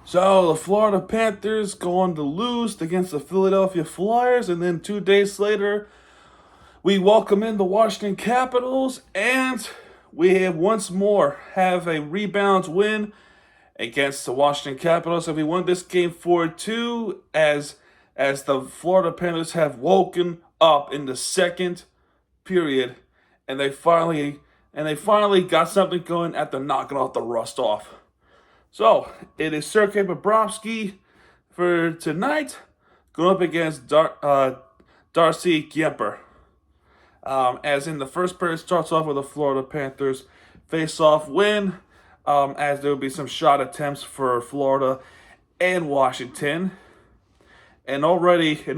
So the Florida Panthers go on to lose against the Philadelphia Flyers, and then 2 days later, we welcome in the Washington Capitals, and we have once more have a rebound win against the Washington Capitals, and we won this game 4-2 as the Florida Panthers have woken up in the second period, and they finally got something going after knocking off the rust off. So it is Sergei Bobrovsky for tonight going up against Darcy Giemper. As in the first period starts off with the Florida Panthers face-off win, as there will be some shot attempts for Florida and Washington, and already there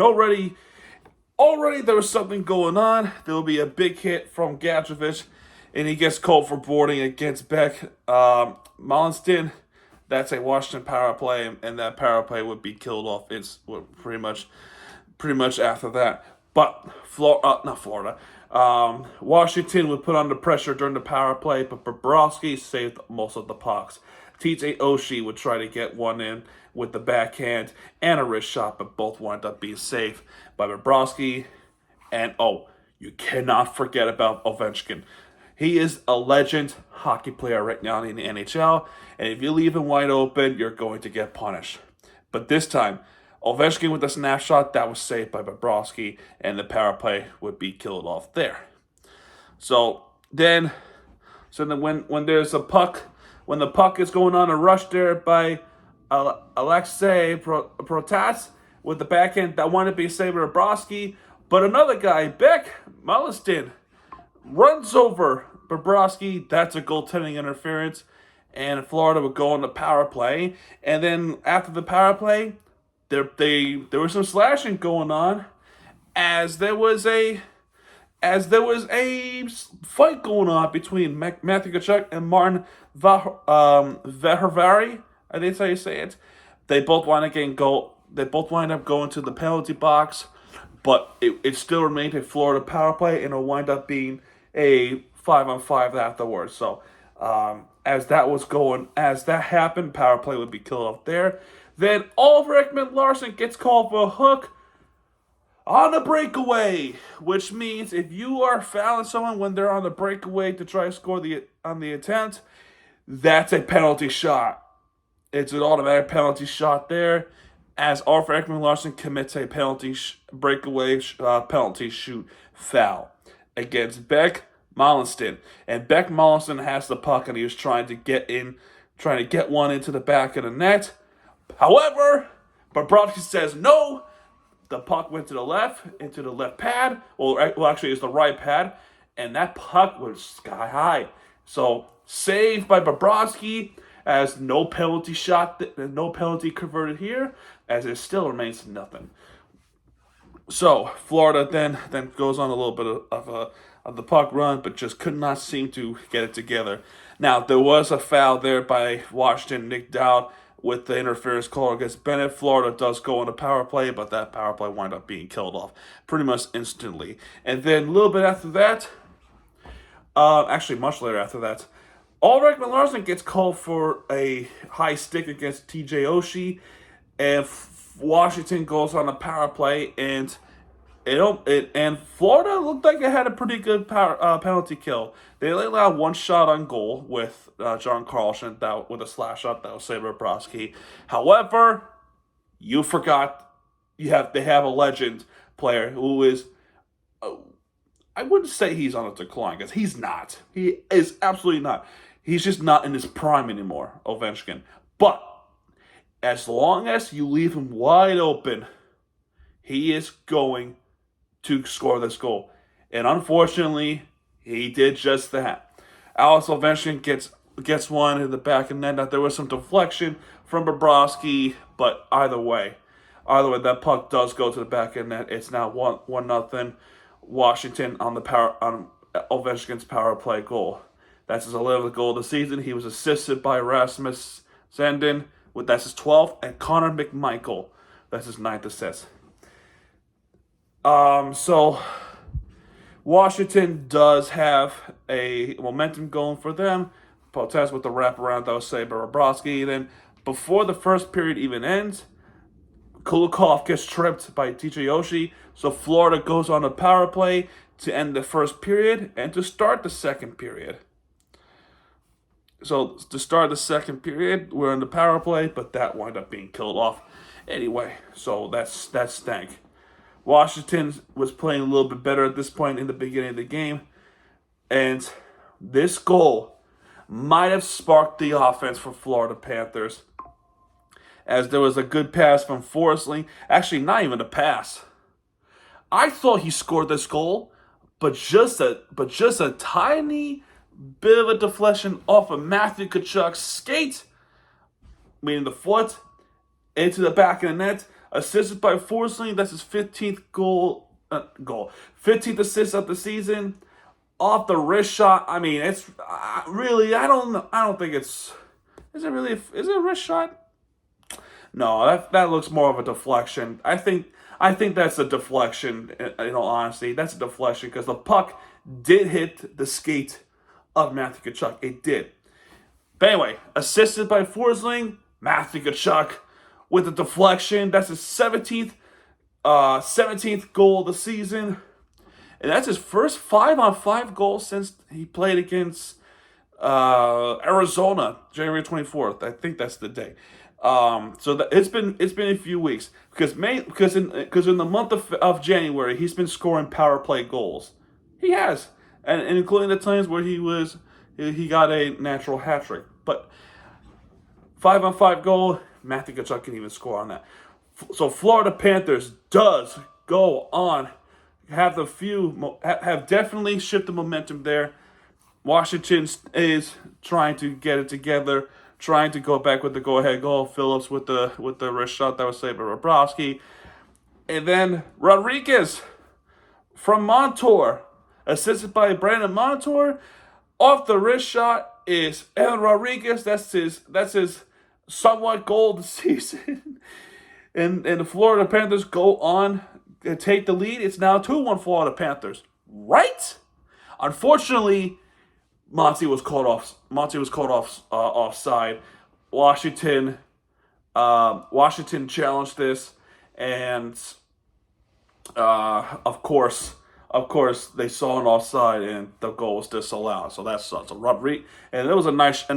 was something going on. There will be a big hit from Gadjevich, and he gets called for boarding against Beck Mollinston. That's a Washington power play, and that power play would be killed off. It's pretty much after that. But not Florida. Washington would put under pressure during the power play, but Bobrovsky saved most of the pucks. TJ Oshie would try to get one in with the backhand and a wrist shot, but both wound up being saved by Bobrovsky. And you cannot forget about Ovechkin. He is a legend hockey player right now in the NHL, and if you leave him wide open, you're going to get punished. But this time, Ovechkin with the snapshot that was saved by Bobrovsky, and the power play would be killed off there. So then when there's a puck, when the puck is going on a rush there by Alexei Protas with the backhand that wanted to be saved by Bobrovsky, but another guy, Beck Mollinston, runs over Bobrovsky. That's a goaltending interference, and Florida would go on the power play. And then after the power play, there was some slashing going on, as there was a fight going on between Matthew Tkachuk and Martin Vaharvari. I think that's how you say it. They both wind up going to the penalty box, but it still remained a Florida power play, and it'll wind up being a 5-on-5 afterwards. So as that happened, power play would be killed off there. Then Oliver Ekman-Larsson gets called for a hook on a breakaway, which means if you are fouling someone when they're on the breakaway to try to score on the attempt, that's a penalty shot. It's an automatic penalty shot there, as Oliver Ekman-Larsson commits a breakaway penalty shoot foul against Beck Mollinston. And Beck Mollinston has the puck, and he was trying to get one into the back of the net. However, Bobrovsky says no. The puck went to the left, into the left pad. Well, actually, it's the right pad, and that puck was sky high. So saved by Bobrovsky, as no penalty converted here, as it still remains nothing. So Florida then goes on a little bit of the puck run, but just could not seem to get it together. Now, there was a foul there by Washington, Nick Dowd, with the interference call against Bennett. Florida does go on a power play, but that power play wound up being killed off pretty much instantly. And then a little bit after that, actually much later after that, Ulrich Ekman-Larsson gets called for a high stick against TJ Oshie, and Washington goes on a power play, and Florida looked like it had a pretty good penalty kill. They allowed one shot on goal with John Carlson with a slash up that was saved by Bobrovsky. However, you forgot they have a legend player who is. I wouldn't say he's on a decline, because he's not. He is absolutely not. He's just not in his prime anymore, Ovechkin. But as long as you leave him wide open, he is going to score this goal. And unfortunately, he did just that. Alex Ovechkin gets one in the back of net. Now, there was some deflection from Bobrovsky, but either way, that puck does go to the back of net. It's now 1-0 Washington on Ovechkin's power play goal. That's his 11th goal of the season. He was assisted by Rasmus Sandin, that's his 12th, and Connor McMichael, that's his 9th assist. So Washington does have a momentum going for them. Protest with the wraparound that was saved by Bobrovsky. Then Before the first period even ends, Kulikov gets tripped by TJ Oshie, so Florida goes on a power play to end the first period and to start the second period. So to start the second period, we're in the power play, but that wound up being killed off anyway. So that stank. Washington was playing a little bit better at this point in the beginning of the game, and this goal might have sparked the offense for Florida Panthers, as there was a good pass from Forsling. Actually, not even a pass. I thought he scored this goal, but just a tiny bit of a deflection off of Matthew Tkachuk's skate, meaning the foot, into the back of the net, assisted by Forsling. That's his 15th goal. 15th assist of the season. Off the wrist shot. I mean, it's really. I don't think it's. Is it really? Is it a wrist shot? No, that looks more of a deflection. I think that's a deflection. In all honesty, that's a deflection because the puck did hit the skate of Matthew Tkachuk. It did. But anyway, assisted by Forsling, Matthew Tkachuk with a deflection. That's his 17th goal of the season. And that's his first 5-on-5 goal since he played against Arizona, January 24th. I think that's the day. It's been a few weeks because in the month of January he's been scoring power play goals. He has, and including the times where he got a natural hat trick. But 5-on-5 goal, Matthew Tkachuk can even score on that. So Florida Panthers does go on, have definitely shifted the momentum there. Washington is trying to get it together, trying to go back with the go-ahead goal. Phillips with the wrist shot that was saved by Bobrovsky. And then Rodriguez from Montour, assisted by Brandon Montour, off the wrist shot is Evan Rodriguez. That's his somewhat goal of the season. and the Florida Panthers go on to take the lead. It's now 2-1 Florida Panthers. Right? Unfortunately, Monty was caught off offside. Washington challenged this, and of course they saw an offside, and the goal was disallowed. So that sucks. So and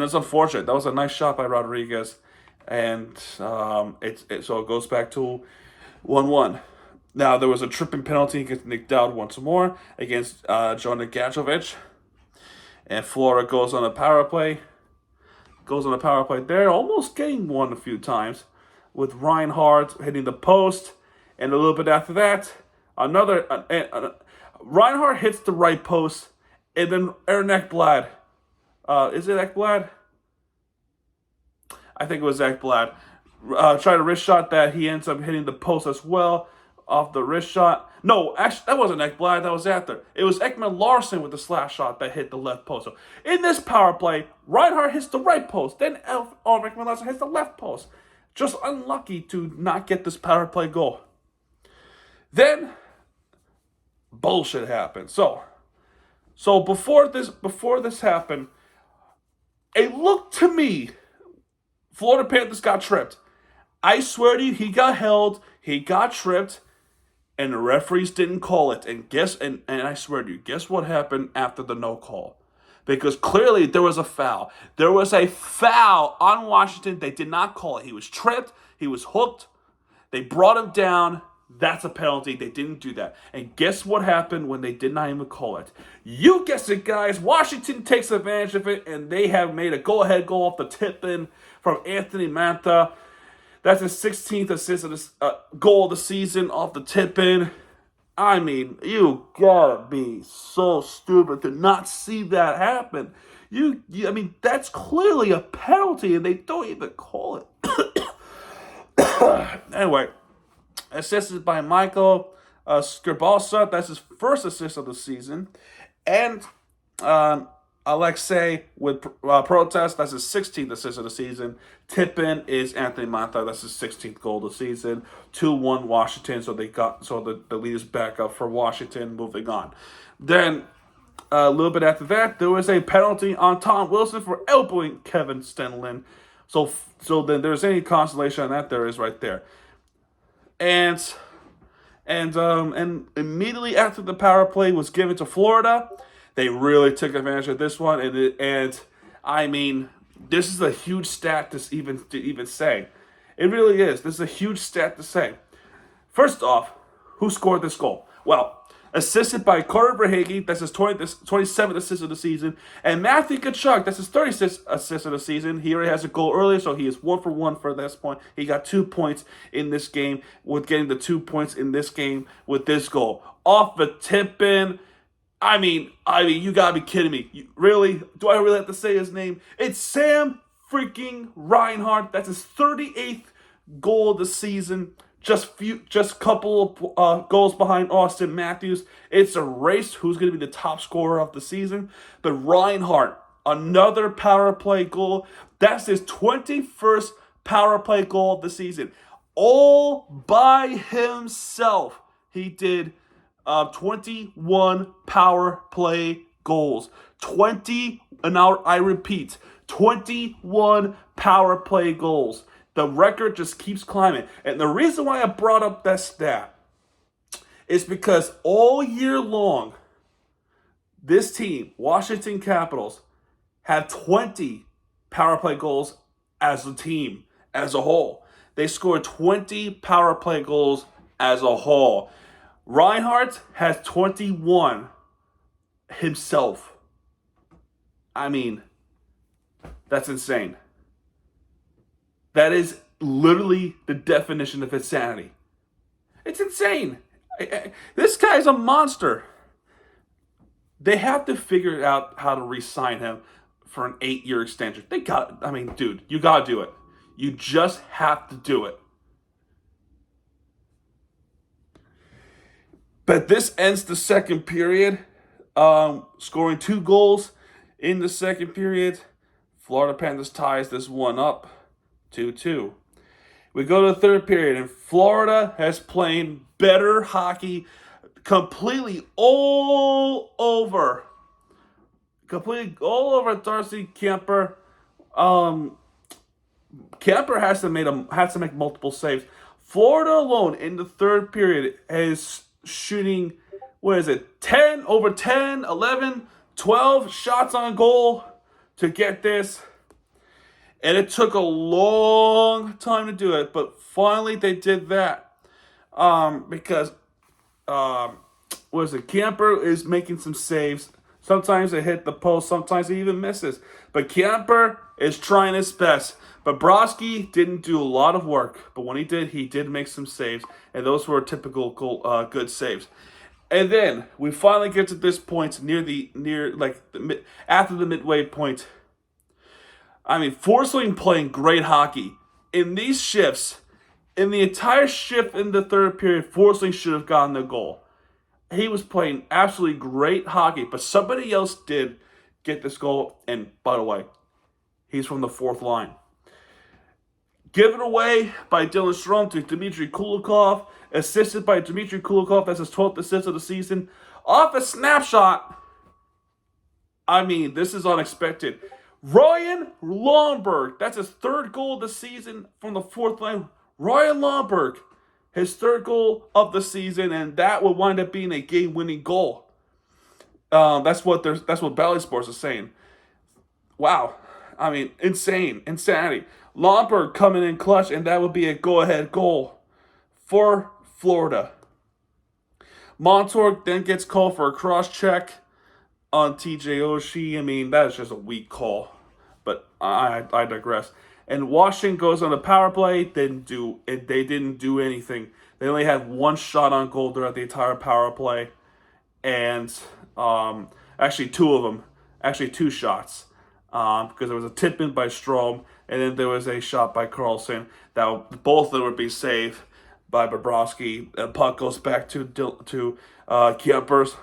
it's unfortunate. That was a nice shot by Rodriguez, and so it goes back to 1-1. Now there was a tripping penalty against Nick Dowd once more against Jonah Gadjovich. And Florida goes on a power play. There, almost getting one a few times, with Reinhardt hitting the post. And a little bit after that, Reinhardt hits the right post, and then Aaron Ekblad. Is it Ekblad? I think it was Ekblad. Tried a wrist shot that he ends up hitting the post as well. Off the wrist shot. No, actually, that wasn't Ekblad. That was after. It was Ekman Larson with the slash shot that hit the left post. So in this power play, Reinhardt hits the right post. Then Ekman Larson hits the left post. Just unlucky to not get this power play goal. Then bullshit happened. So before this happened, it looked to me, Florida Panthers got tripped. I swear to you, he got held. He got tripped. And the referees didn't call it. And I swear to you, guess what happened after the no call? Because clearly there was a foul. There was a foul on Washington. They did not call it. He was tripped. He was hooked. They brought him down. That's a penalty. They didn't do that. And guess what happened when they did not even call it? You guessed it, guys. Washington takes advantage of it, and they have made a go-ahead goal off the tip-in from Anthony Mantha. That's his 16th assist of this goal of the season off the tip-in. I mean, you gotta be so stupid to not see that happen. I mean, that's clearly a penalty, and they don't even call it. Anyway, assisted by Michael Scribalsa. That's his first assist of the season. And Alexei with protest. That's his 16th assist of the season. Tip-in is Anthony Mantha. That's his 16th goal of the season. 2-1 Washington. So the lead is back up for Washington. Moving on. Then a little bit after that, there was a penalty on Tom Wilson for elbowing Kevin Stenlund. So then there's any consolation on that, there is right there. And and immediately after the power play was given to Florida, they really took advantage of this one. And I mean, this is a huge stat to even say. It really is. This is a huge stat to say. First off, who scored this goal? Well, assisted by Carter Verhaeghe, that's his 27th assist of the season, and Matthew Tkachuk, that's his 36th assist of the season. He already has a goal earlier, so he is 1-for-1 for this point. He got 2 points in this game, with getting the 2 points in this game with this goal. Off the tip-in, I mean, you gotta be kidding me. Really? Do I really have to say his name? It's Sam freaking Reinhart. That's his 38th goal of the season. Just couple of goals behind Austin Matthews. It's a race who's going to be the top scorer of the season. But Reinhart, another power play goal. That's his 21st power play goal of the season. All by himself, he did 21 power play goals. And now I repeat, 21 power play goals. The record just keeps climbing. And the reason why I brought up that stat is because all year long, this team, Washington Capitals, had 20 power play goals as a team, as a whole. They scored 20 power play goals as a whole. Reinhardt has 21 himself. I mean, that's insane. That is literally the definition of insanity. It's insane. This guy's a monster. They have to figure out how to re-sign him for an 8-year extension. Dude, you gotta do it. You just have to do it. But this ends the second period, scoring 2 goals in the second period. Florida Panthers ties this one up. 2-2. We go to the third period, and Florida has played better hockey completely all over Darcy Kuemper. Kuemper has to make multiple saves. Florida alone in the third period is shooting, 10, 11, 12 shots on goal to get this. And it took a long time to do it, but finally they did that. Because Kuemper is making some saves. Sometimes they hit the post, sometimes he even misses. But Kuemper is trying his best. Bobrovsky didn't do a lot of work, but when he did make some saves, and those were typical good saves. And then we finally get to this point after the midway point. I mean, Forsling playing great hockey. In these shifts, in the entire shift in the third period, Forsling should have gotten the goal. He was playing absolutely great hockey, but somebody else did get this goal. And by the way, he's from the fourth line. Given away by Dylan Strome to Dmitry Kulikov, assisted by Dmitry Kulikov. That's his 12th assist of the season. Off a snapshot. I mean, this is unexpected. Ryan Lomberg, that's his third goal of the season from the fourth line. Ryan Lomberg, his third goal of the season, and that would wind up being a game-winning goal. That's what Bally Sports is saying. Wow, I mean, insanity. Lomberg coming in clutch, and that would be a go-ahead goal for Florida. Montour then gets called for a cross-check on TJ Oshie. I mean, that is just a weak call, but I digress. And Washington goes on a power play. They didn't do anything. They only had 1 shot on goal throughout the entire power play, and actually 2 of them, 2 shots, because there was a tip in by Strome, and then there was a shot by Carlson. That both of them would be saved by Bobrovsky. The puck goes back to Kuemper's.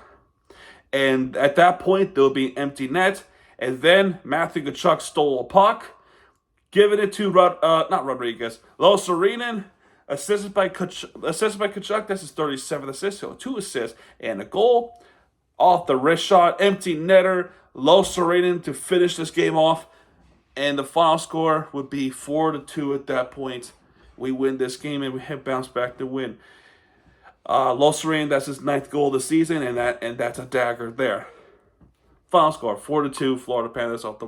And at that point, there will be an empty net. And then Matthew Tkachuk stole a puck, giving it to Lo Serenen, assisted by Tkachuk. That's his 37th assist, so 2 assists and a goal. Off the wrist shot, empty netter, Lo Serenen to finish this game off. And the final score would be 4-2 at that point. We win this game and we have bounced back to win. Los Serene, that's his 9th goal of the season, and that's a dagger there. Final score 4-2. Florida Panthers off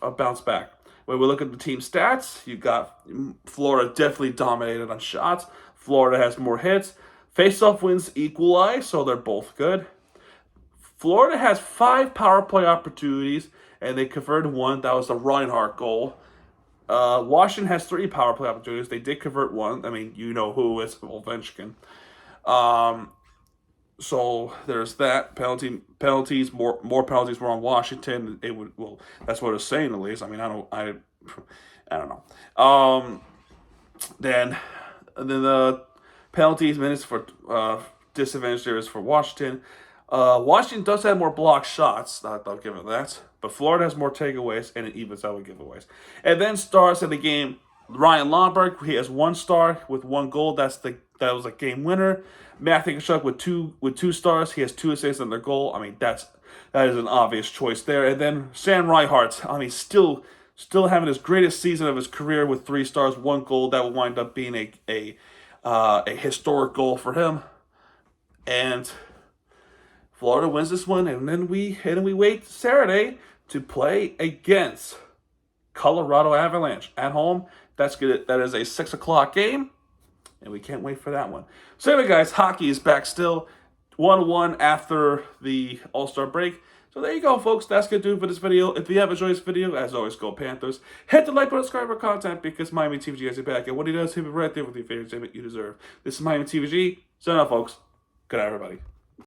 a bounce back. When we look at the team stats, you got Florida definitely dominated on shots. Florida has more hits. Face-off wins equalize, so they're both good. Florida has 5 power play opportunities, and they converted 1. That was the Reinhardt goal. Washington has 3 power play opportunities. They did convert 1. I mean, you know who is Ovechkin. So there's that. Penalties. More penalties were on Washington. That's what it's saying at least. I mean, I don't know. Then the penalties minutes for disadvantage areas for Washington. Washington does have more blocked shots. I'll give it that. But Florida has more takeaways, and it evens out with giveaways. And then stars in the game. Ryan Lomberg, he has 1 star with 1 goal. That was a game winner. Matthew Tkachuk with 2 stars. He has 2 assists on their goal. I mean, that is an obvious choice there. And then Sam Reinhart, I mean, still having his greatest season of his career with 3 stars, 1 goal. That will wind up being a historic goal for him. And Florida wins this one, and then we wait Saturday to play against Colorado Avalanche at home. That's good. That is a 6 o'clock game, and we can't wait for that one. So anyway, guys, hockey is back still, 1-1 after the All-Star break. So there you go, folks. That's going to do it for this video. If you have enjoyed this video, as always, go Panthers. Hit the like button, subscribe for content, because Miami TVG has your back. And what he does, he'll be right there with your favorite entertainment you deserve. This is Miami TVG. So now, folks, good night, everybody.